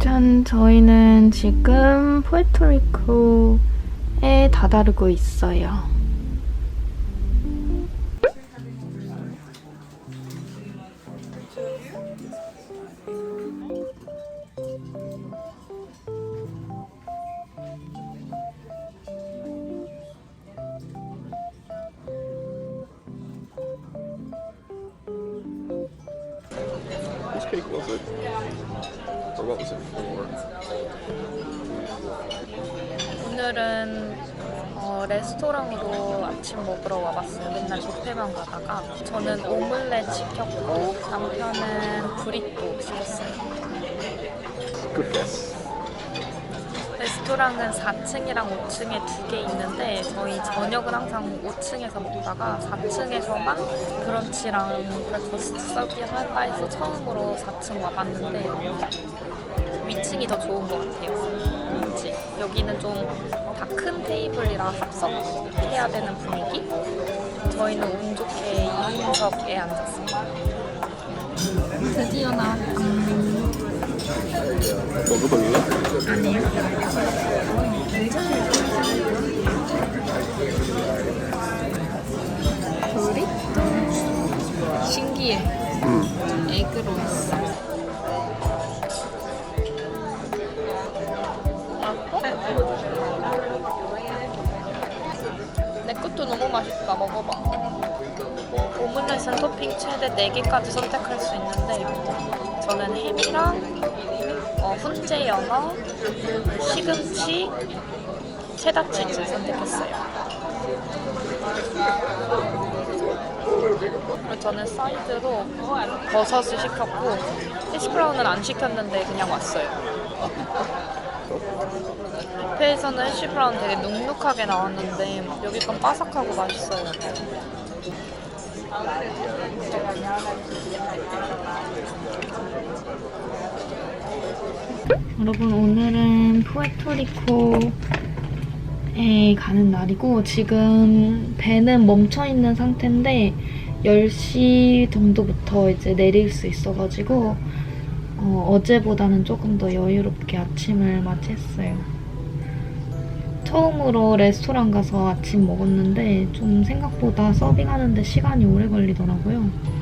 짠! 저희는 지금 푸에토리코에 다다르고 있어요. Which cake was it? Or what was it for? 오늘은 레스토랑으로 아침 먹으러 와봤어요. 맨날 뷔페만 가다가 저는 오믈렛 시켰고 남편은 브리또 시켰어요. Good guess. 레스토랑은 4층이랑 5층에 2개 있는데 저희 저녁은 항상 5층에서 먹다가 4층에서만 브런치랑 브렉퍼스트 서비스할까 해서 처음으로 4층 와봤는데 위층이 더 좋은 것 같아요. 그치? 여기는 좀 다 큰 테이블이라 합석해야 되는 분위기? 저희는 운 좋게 2인석에 앉았습니다. 드디어 나왔다. 먹어볼래? 아니요. 브리또 신기해. 에그로 있어. 내 것도 너무 맛있다. 먹어봐. 오믈렛은 토핑 최대 4개까지 선택할 수 있는데 저는 햄이랑 훈제 연어, 시금치, 체다 치즈 선택했어요. 그리고 저는 사이드로 버섯을 시켰고 해시브라운은 안 시켰는데 그냥 왔어요. 뷔페에서는 해시브라운 되게 눅눅하게 나왔는데 여기 건 바삭하고 맛있어요. 여러분, 오늘은 푸에토리코에 가는 날이고 지금 배는 멈춰있는 상태인데 10시 정도부터 이제 내릴 수 있어가지고 어제보다는 조금 더 여유롭게 아침을 맞이했어요. 처음으로 레스토랑 가서 아침 먹었는데 좀 생각보다 서빙하는데 시간이 오래 걸리더라고요.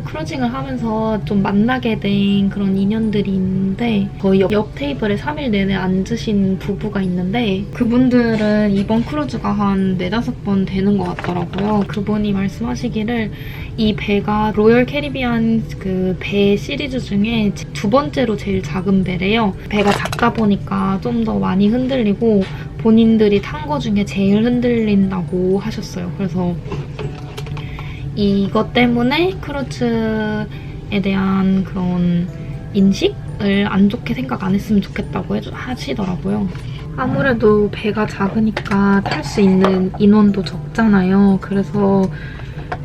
크루징을 하면서 좀 만나게 된 그런 인연들이 있는데 저희 옆 테이블에 3일 내내 앉으신 부부가 있는데 그분들은 이번 크루즈가 한 4-5번 되는 것 같더라고요. 그분이 말씀하시기를 이 배가 로열 캐리비안 그 배 시리즈 중에 2번째로 제일 작은 배래요. 배가 작다 보니까 좀 더 많이 흔들리고 본인들이 탄 거 중에 제일 흔들린다고 하셨어요. 그래서 이것 때문에 크루즈에 대한 그런 인식을 안 좋게 생각 안 했으면 좋겠다고 하시더라고요. 아무래도 배가 작으니까 탈 수 있는 인원도 적잖아요. 그래서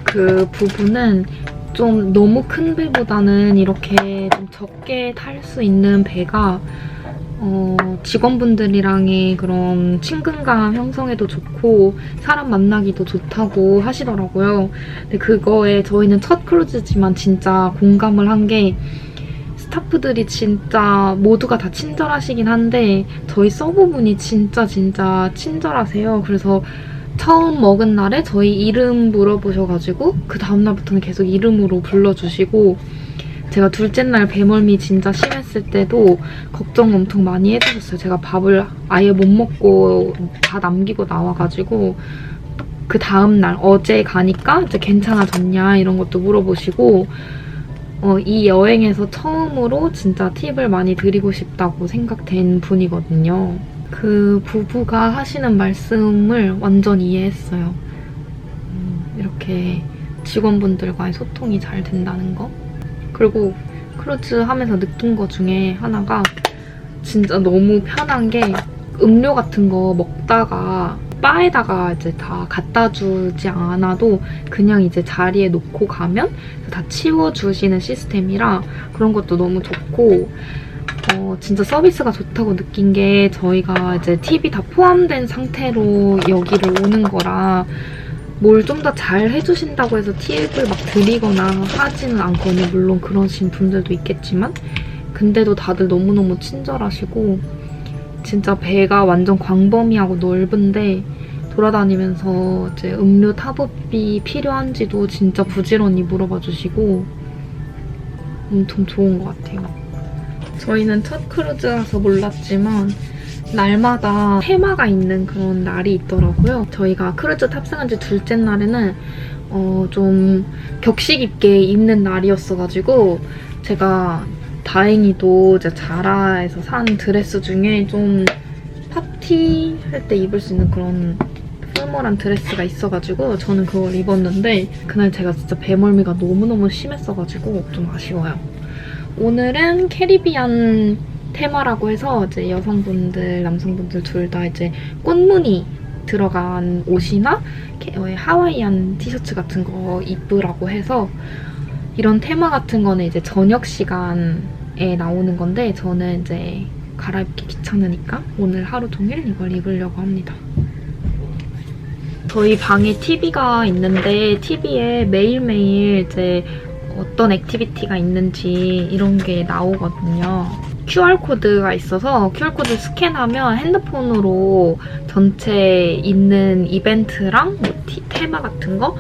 그 부분은 좀 너무 큰 배보다는 이렇게 좀 적게 탈 수 있는 배가 직원분들이랑의 그런 친근감 형성에도 좋고 사람 만나기도 좋다고 하시더라고요. 근데 그거에 저희는 첫 크루즈지만 진짜 공감을 한 게 스타프들이 진짜 모두가 다 친절하시긴 한데 저희 서버분이 진짜 친절하세요. 그래서 처음 먹은 날에 저희 이름 물어보셔가지고 그 다음날부터는 계속 이름으로 불러주시고 제가 둘째 날 배멀미 진짜 심했을 때도 걱정 엄청 많이 해주셨어요. 제가 밥을 아예 못 먹고 다 남기고 나와가지고 그 다음날 어제 가니까 이제 괜찮아졌냐 이런 것도 물어보시고 이 여행에서 처음으로 진짜 팁을 많이 드리고 싶다고 생각된 분이거든요. 그 부부가 하시는 말씀을 완전 이해했어요. 이렇게 직원분들과의 소통이 잘 된다는 거. 그리고 크루즈 하면서 느낀 거 중에 하나가 진짜 너무 편한 게 음료 같은 거 먹다가 바에다가 이제 다 갖다 주지 않아도 그냥 이제 자리에 놓고 가면 다 치워주시는 시스템이라 그런 것도 너무 좋고 진짜 서비스가 좋다고 느낀 게 저희가 이제 팁이 다 포함된 상태로 여기를 오는 거라 뭘 좀 더 잘 해주신다고 해서 팁을 막 드리거나 하지는 않거든요. 물론 그러신 분들도 있겠지만 근데도 다들 너무너무 친절하시고 진짜 배가 완전 광범위하고 넓은데 돌아다니면서 이제 음료 탑업이 필요한지도 진짜 부지런히 물어봐 주시고 엄청 좋은 것 같아요. 저희는 첫 크루즈라서 몰랐지만 날마다 테마가 있는 그런 날이 있더라고요. 저희가 크루즈 탑승한 지 둘째 날에는 좀 격식 있게 입는 날이었어가지고 제가 다행히도 이제 자라에서 산 드레스 중에 좀 파티할 때 입을 수 있는 그런 포멀한 드레스가 있어가지고 저는 그걸 입었는데 그날 제가 진짜 배멀미가 너무너무 심했어가지고 좀 아쉬워요. 오늘은 캐리비안 테마라고 해서 이제 여성분들, 남성분들 둘 다 이제 꽃무늬 들어간 옷이나 하와이안 티셔츠 같은 거 입으라고 해서 이런 테마 같은 거는 이제 저녁 시간에 나오는 건데 저는 이제 갈아입기 귀찮으니까 오늘 하루 종일 이걸 입으려고 합니다. 저희 방에 TV가 있는데 TV에 매일매일 이제 어떤 액티비티가 있는지 이런 게 나오거든요. QR코드가 있어서 QR코드 스캔하면 핸드폰으로 전체 있는 이벤트랑 뭐 테마 같은 거,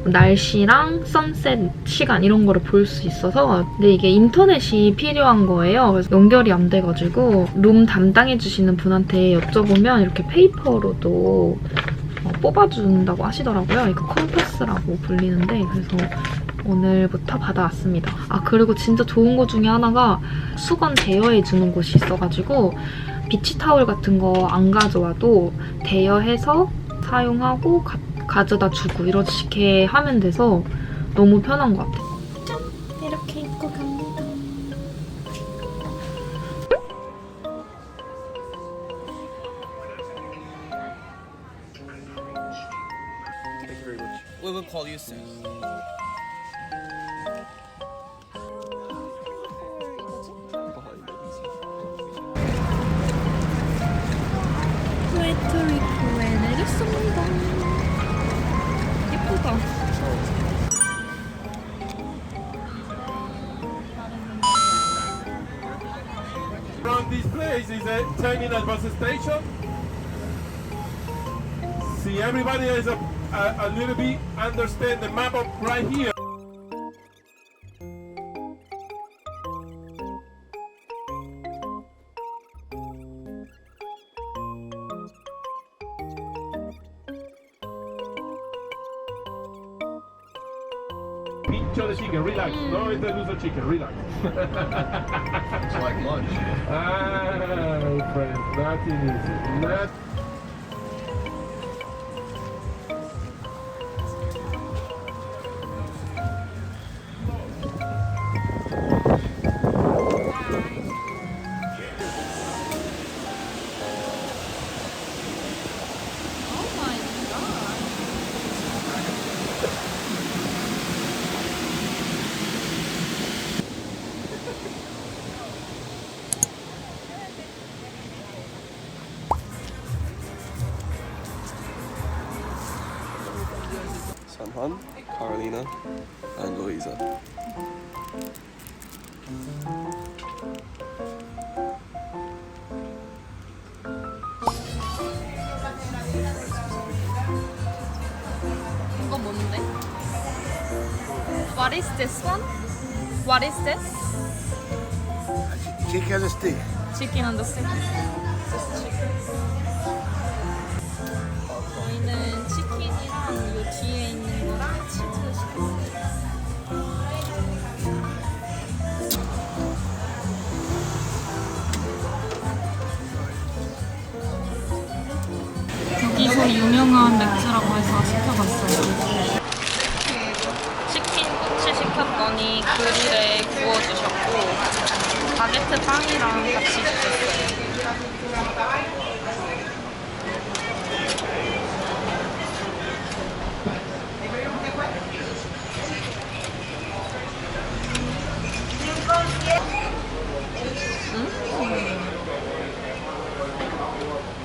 날씨랑 선셋 시간 이런 거를 볼 수 있어서 근데 이게 인터넷이 필요한 거예요. 그래서 연결이 안 돼가지고 룸 담당해주시는 분한테 여쭤보면 이렇게 페이퍼로도 뽑아준다고 하시더라고요. 이거 컴패스라고 불리는데 그래서 오늘부터 받아왔습니다. 아 그리고 진짜 좋은 거 중에 하나가 수건 대여해주는 곳이 있어가지고 비치타올 같은 거 안 가져와도 대여해서 사용하고 가져다 주고 이렇게 하면 돼서 너무 편한 것 같아요. 짠! 이렇게 입고 갑니다. Thank you very much. We will call you soon. Behind it. 푸에토리코에 내렸습니다. 예쁘다. From this place is a terminal bus station. See, everybody is a little bit understand the map of right here. Pincho the chicken, relax. No introduce the chicken, relax. It's like lunch. Ah, friend, nothing easy. Not Sanhan, Carolina, and Louisa. 이거 뭔데? What is this one? What is this? Chicken stick. Chicken on the stick. 저희는 치킨이랑 요 뒤에 있는 거랑 치즈 시켰어요. 여기서 유명한 맥주라고 해서 시켜봤어요. 치킨 꼬치 시켰더니 그릴에 구워주셨고 바게트 빵이랑 같이 주셨어요.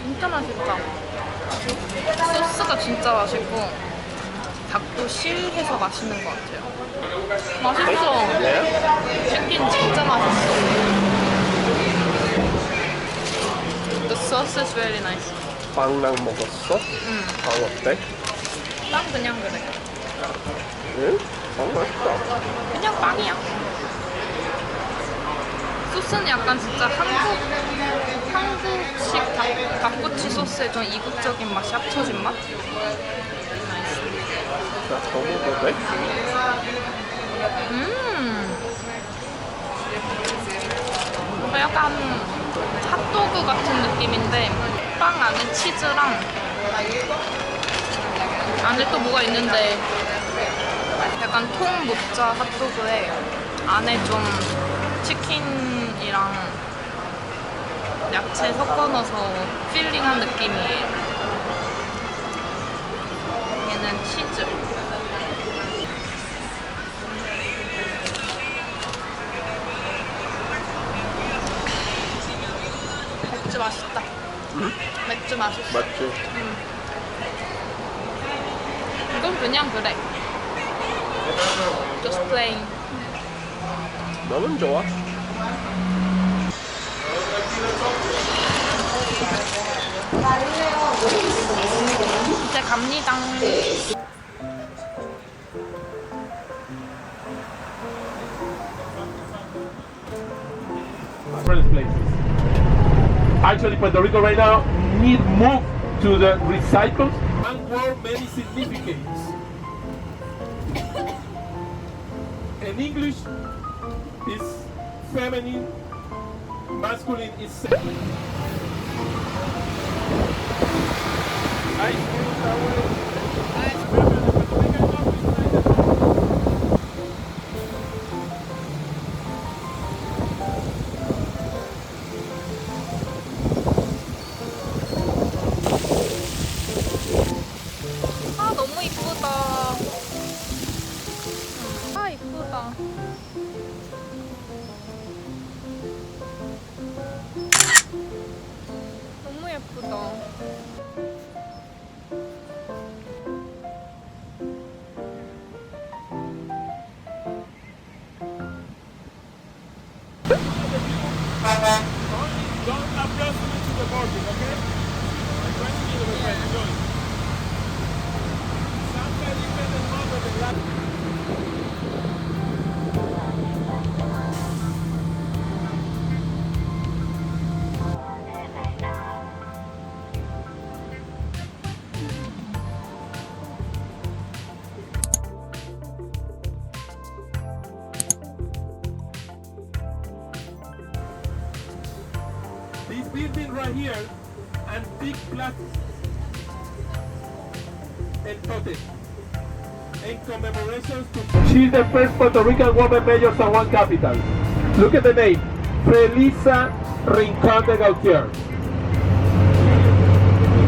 진짜 맛있다. 소스가 진짜 맛있고 닭도 실해서 맛있는 것 같아요. 맛있어. 치킨 진짜 맛있어. sauce is really nice. 빵랑 먹었어? 응. 빵 어때? 빵 그냥 그래. 응? 빵 맛있다. 그냥 빵이야. 소스는 약간 진짜 한국식 닭꼬치 소스에 좀 이국적인 맛이 합쳐진 맛? 나 더 먹어도 돼? 약간 핫도그 같은 느낌인데 빵 안에 치즈랑 안에 또 뭐가 있는데 약간 통 모짜 핫도그에 안에 좀 치킨이랑 야채 섞어 넣어서 필링한 느낌이에요. 얘는 치즈. 맥주 맛있다. 응? 맥주 맛있어. 맞지? 이건 그냥 그래. Just plain. 너는 좋아? 이제 갑니다. Friends places. Actually, Puerto Rico right now need move to the recycles and wore many significance. In English is feminine, masculine is second. 아 너무 이쁘다. 아 이쁘다. 너무 예쁘다. Don't approximate to the boarding, okay? I'm trying to give it a try. Enjoy. Sometimes you can remember the last. This building right here, antique plastic and totem, in commemoration to. She's the first Puerto Rican woman mayor of San Juan capital. Look at the name, Felisa Rincon de Gautier.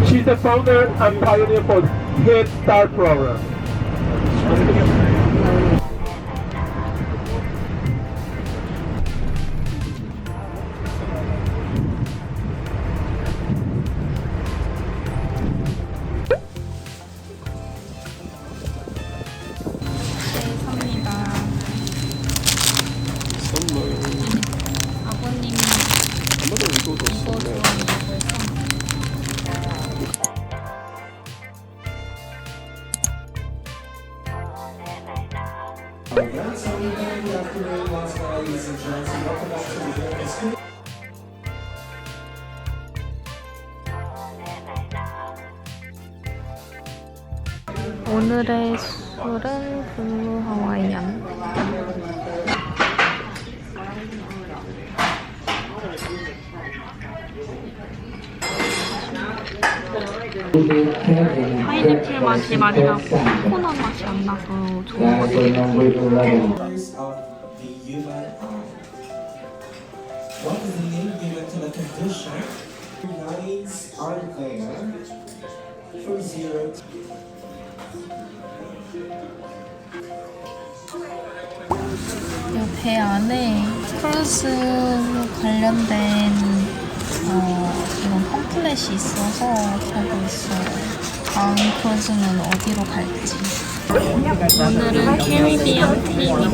She's the founder and pioneer for Head Start program. 삽니다. 선물. 아버님이 아무도 이거 이거 줬어. 좋아한다고 해서. 오늘의 술은 블루 하와이안. 파인애플 맛이 많이 나고 코코넛 맛이 안 나서 좋은 것 같아요. What is the name given to the condition? Lines are there from 0 to 배 안에 크루즈 관련된 이런 팜플렛이 있어서 보고 있어요. 다음 크루즈는 어디로 갈지. 오늘은 캐리비안 팀입니다.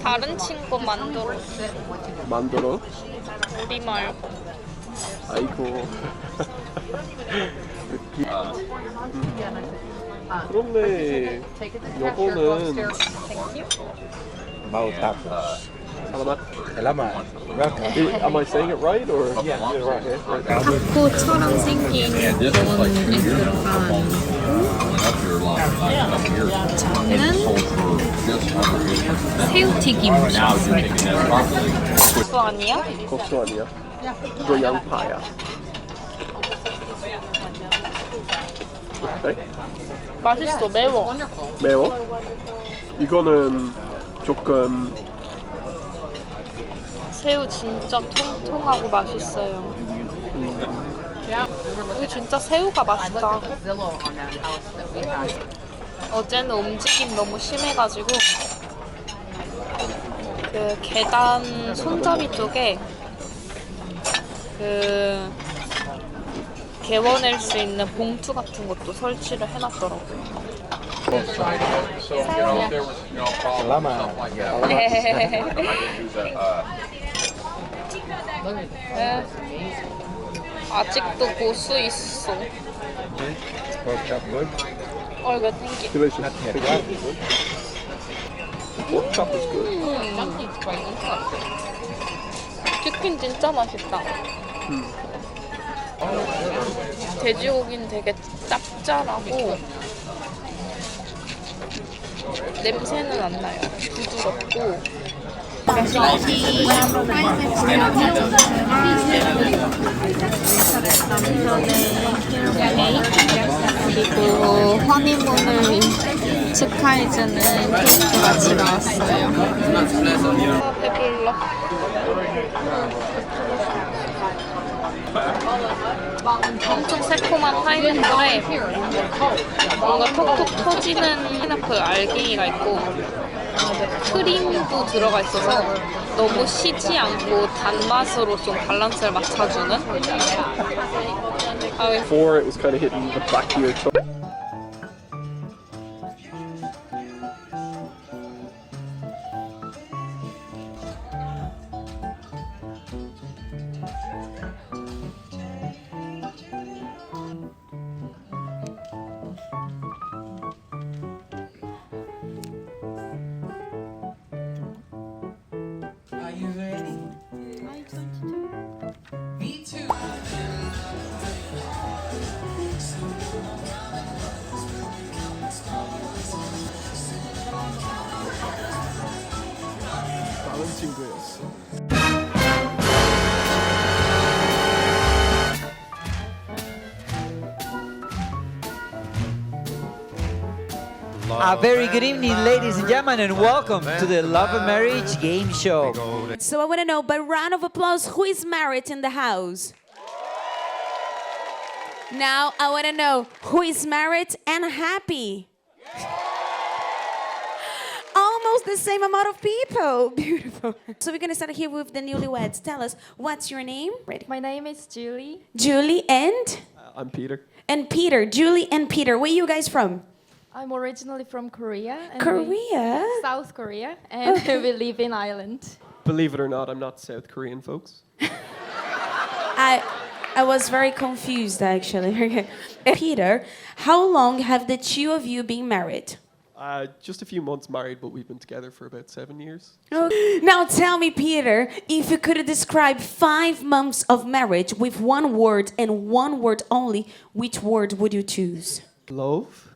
다른 친구 만들어. 만들어? 우리 말고. 아이고. 그렇네. 요거는 Mau tacos. salamat. Salamat. Welcome. Am I saying it right or? Yeah, right here. Right. 타코처럼 생긴 면에 들어간 새우튀김. 그거 아니야? 고수 아니야? 그거 양파야. 어때? 맛있어. 매워. 매워? 이거는 조금 새우 진짜 통통하고 맛있어요. 여기 진짜 새우가 맛있다. 어제는 움직임 너무 심해가지고 그 계단 손잡이 쪽에 그 개워낼 수 있는 봉투 같은 것도 설치를 해놨더라고요. Salamat. 아직도 고수 있어. Pork chop good. 이거 땡기. delicious. Pork chop is good. 치킨 진짜 맛있다. 돼지고기는 되게 짭짤하고 냄새는 안 나요. 부드럽고. 그리고 허니문을 축하해주는 케이크가 집에 왔어요. 배불러. 엄청 새콤한 파인애플에 뭔가 톡톡 터지는 파인애플 알갱이가 있고 크림도 들어가 있어서 너무 시지 않고 단맛으로 좀 밸런스를 맞춰주는. Before it was kind of hitting the back of your throat. Are you ready? Me too. 다른 친구였어. A very good evening, ladies and gentlemen, and welcome to the Love and Marriage Game Show. So I want to know, by round of applause, who is married in the house? Now I want to know, who is married and happy? Almost the same amount of people. Beautiful. So we're going to start here with the newlyweds. Tell us, what's your name? Ready? My name is Julie. Julie and? I'm Peter. And Peter. Julie and Peter. Where are you guys from? I'm originally from Korea. And Korea? South Korea. And we live in Ireland. Believe it or not, I'm not South Korean, folks. I was very confused, actually. Peter, how long have the two of you been married? Just a few months married, but we've been together for about 7 years. Now tell me, Peter, if you could describe 5 months of marriage with one word and one word only, which word would you choose? Love?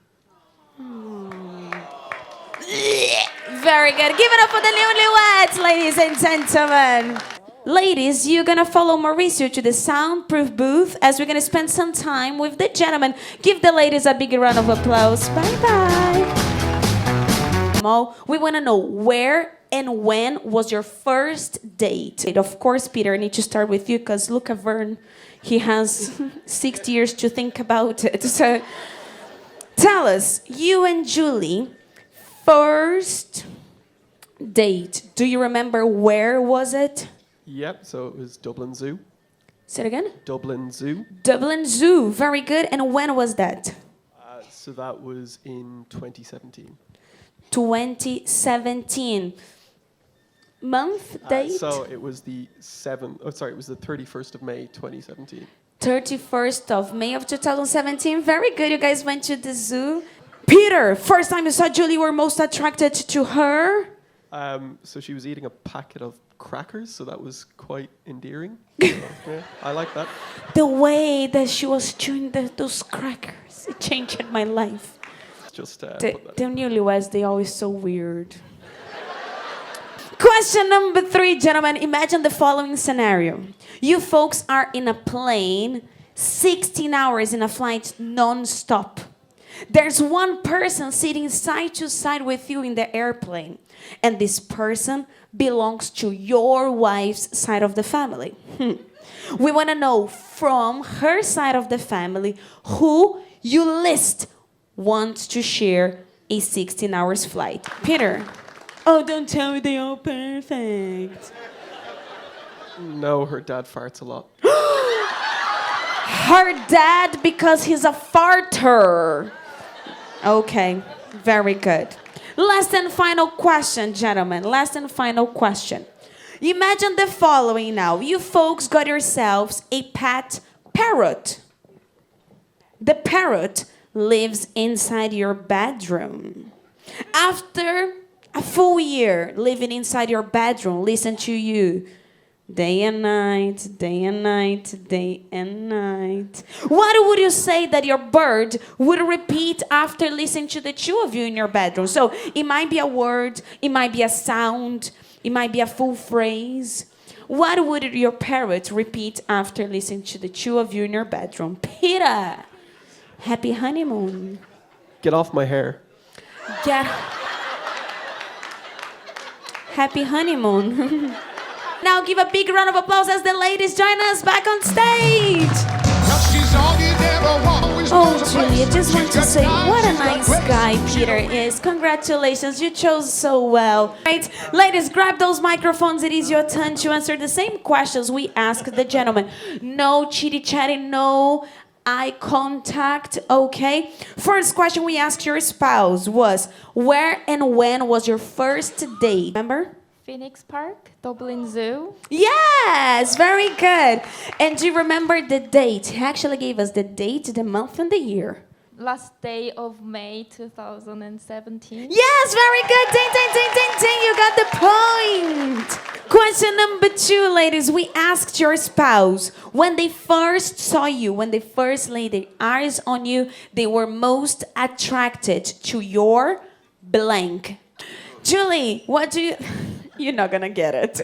Very good. Give it up for the newlyweds, ladies and gentlemen. Ladies, you're gonna follow Mauricio to the soundproof booth as we're gonna spend some time with the gentlemen. Give the ladies a big round of applause. Bye-bye. We wanna know, where and when was your first date? Of course, Peter, I need to start with you because look at Vern. He has 6 years to think about it. So tell us, you and Julie, first date. Do you remember where was it? Yep, so it was Dublin Zoo. Say it again. Dublin Zoo. Dublin Zoo. Very good. And when was that? So that was in 2017. 2017. Month, date? So it was the 31st of May 2017. 31st of May of 2017. Very good. You guys went to the zoo. Peter, first time you saw Julie, you were most attracted to her? So she was eating a packet of crackers, so that was quite endearing. So, yeah, I like that. The way that she was chewing those crackers, it changed my life. Just The newlyweds, they always so weird. Question number 3, gentlemen. Imagine the following scenario. You folks are in a plane, 16 hours in a flight non-stop. There's one person sitting side to side with you in the airplane, and this person belongs to your wife's side of the family. We want to know from her side of the family who you list wants to share a 16 hours flight. Peter. Oh, don't tell me they are perfect. No, her dad farts a lot. Her dad, because he's a farter. Okay, very good. Last and final question, gentlemen. Last and final question. Imagine the following now. You folks got yourselves a pet parrot. The parrot lives inside your bedroom. After a full year living inside your bedroom, listen to you. Day and night, day and night, day and night. What would you say that your bird would repeat after listening to the two of you in your bedroom? So it might be a word, it might be a sound, it might be a full phrase. What would your parrot repeat after listening to the two of you in your bedroom? Peter, happy honeymoon. Get off my hair. Happy honeymoon. Now give a big round of applause as the ladies join us back on stage. Oh, Julie, I just want to say what a nice guy Peter is. Congratulations, you chose so well. Right, ladies, grab those microphones. It is your turn to answer the same questions we asked the gentleman. No chitty-chatting, no eye contact, okay? First question we asked your spouse was, where and when was your first date? Remember? Phoenix Park, Dublin Zoo. Yes, very good. And do you remember the date? He actually gave us the date, the month, and the year. Last day of May 2017. Yes, very good. Ding, ding, ding, ding, ding. You got the point. Question number 2, ladies. We asked your spouse, when they first saw you, when they first laid their eyes on you, they were most attracted to your blank. Julie, what do you... You're not gonna get it.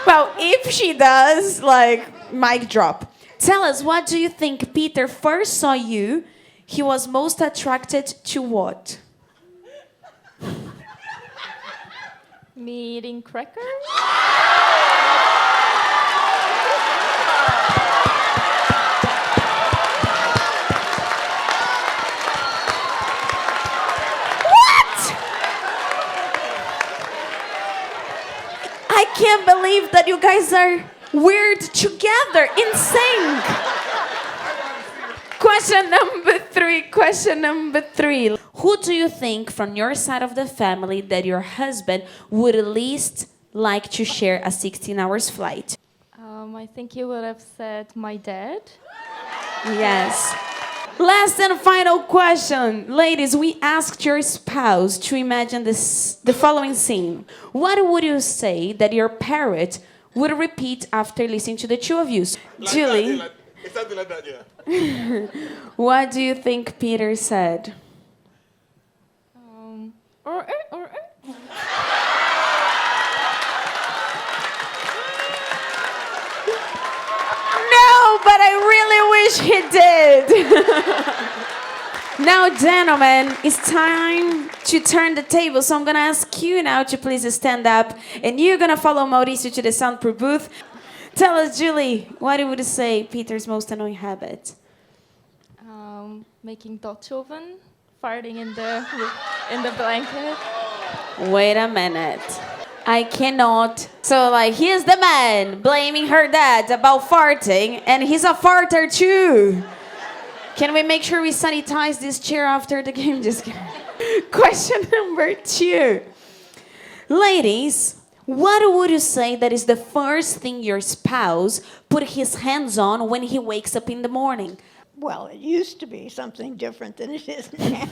Well, if she does, like, mic drop. Tell us, what do you think Peter first saw you? He was most attracted to what? Me eating crackers? I can't believe that you guys are weird together, in sync. Question number 3. Who do you think from your side of the family that your husband would least like to share a 16 hours flight? I think you would have said my dad. Yes. Last and final question. Ladies, we asked your spouse to imagine the following scene. What would you say that your parrot would repeat after listening to the two of you? Julie, Exactly like that, yeah. what do you think Peter said? No, but I really wish he did. Now, gentlemen, it's time to turn the table. So I'm going to ask you now to please stand up. And you're going to follow Mauricio to the soundproof booth. Tell us, Julie, what would you say Peter's most annoying habit? Making Dutch oven, farting in the blanket. Wait a minute. I cannot. So, like, here's the man blaming her dad about farting, and he's a farter too. Can we make sure we sanitize this chair after the game? Just kidding. Question number 2. Ladies, what would you say that is the first thing your spouse put his hands on when he wakes up in the morning? Well, it used to be something different than it is now.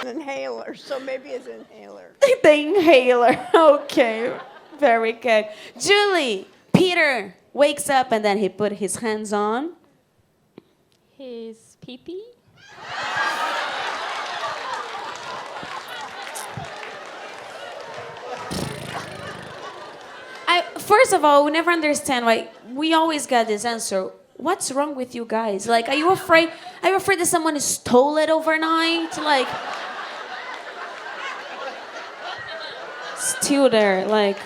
An inhaler, so maybe it's an inhaler. The inhaler. Okay, very good. Julie, Peter wakes up and then he put his hands on his pee-pee? First of all, we never understand why we always get this answer. What's wrong with you guys? Like, are you afraid that someone stole it overnight? Like, still there, like.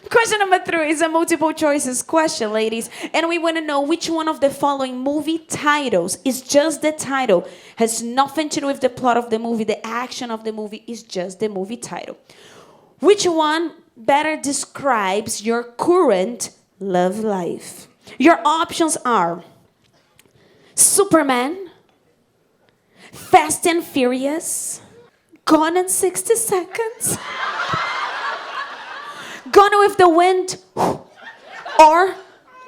Question number 3 is a multiple choices question, ladies. And we want to know which one of the following movie titles is just the title, has nothing to do with the plot of the movie, the action of the movie, is just the movie title. Which one better describes your current love life? Your options are Superman, Fast and Furious, Gone in 60 Seconds, Gone with the Wind, or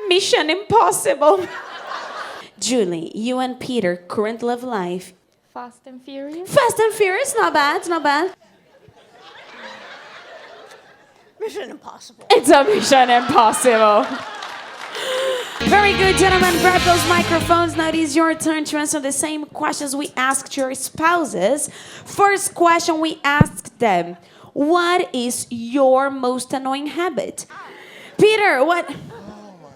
Mission Impossible. Julie, you and Peter, current love life. Fast and Furious? Fast and Furious, not bad, not bad. Mission Impossible. It's a Mission Impossible. Very good, gentlemen. Grab those microphones. Now it is your turn to answer the same questions we asked your spouses. First question we asked them. What is your most annoying habit? Peter, what? Oh my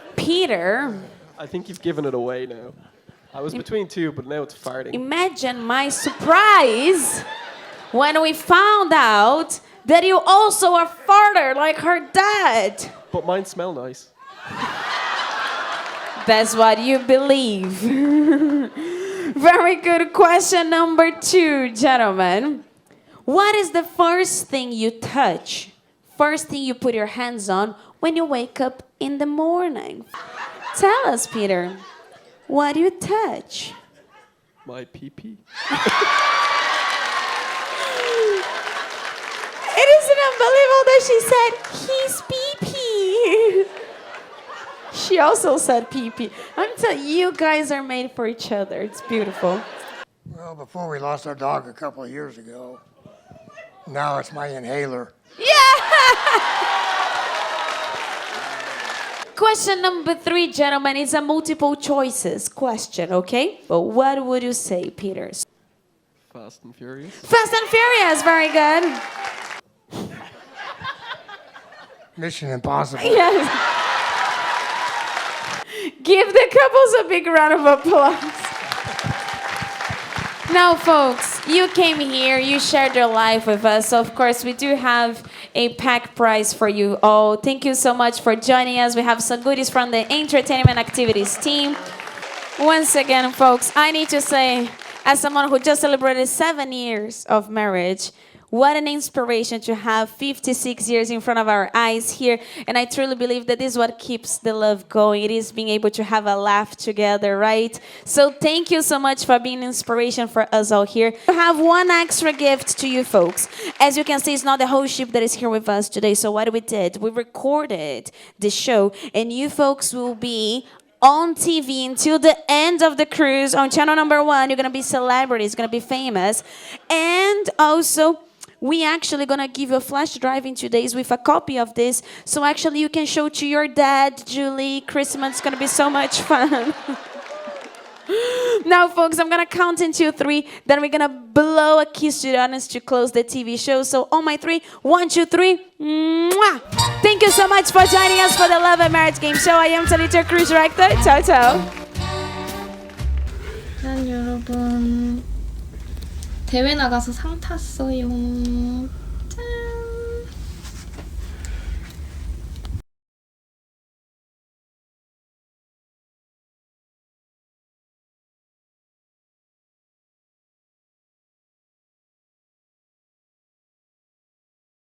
God. Peter. I think you've given it away now. I was between 2, but now it's farting. Imagine my surprise when we found out that you also are farter like her dad. But mine smell nice. That's what you believe. Very good. Question number 2, gentlemen. What is the first thing you touch? First thing you put your hands on when you wake up in the morning? Tell us, Peter. What do you touch? My pee-pee. It isn't unbelievable that she said, he's pee-pee. She also said pee-pee. I'm telling you, you guys are made for each other. It's beautiful. Well, before we lost our dog a couple of years ago, now it's my inhaler. Yeah! Question number 3, gentlemen, is a multiple choices question, okay? But what would you say, Peter? Fast and Furious. Fast and Furious, very good. Mission Impossible. Yes. Give the couples a big round of applause. Now, folks, you came here, you shared your life with us. So, of course, we do have a pack prize for you all. Thank you so much for joining us. We have some goodies from the entertainment activities team. Once again, folks, I need to say, as someone who just celebrated 7 years of marriage, what an inspiration to have 56 years in front of our eyes here. And I truly believe that this is what keeps the love going. It is being able to have a laugh together, right? So thank you so much for being an inspiration for us all here. I have one extra gift to you folks. As you can see, it's not the whole ship that is here with us today. So what we did, we recorded the show, and you folks will be on TV until the end of the cruise on channel number 1. You're going to be celebrities, going to be famous. And also, we actually gonna give you a flash drive in 2 days with a copy of this. So actually you can show to your dad, Julie. Christmas is gonna be so much fun. Now, folks, I'm gonna count into 3. Then we're gonna blow a kiss to the audience to close the TV show. So on my 3, 1, 2, 3. Mwah! Thank you so much for joining us for the Love and Marriage Game Show. I am Talita, Cruise Director. Ciao, ciao. 난 여러분 대회 나가서 상 탔어요.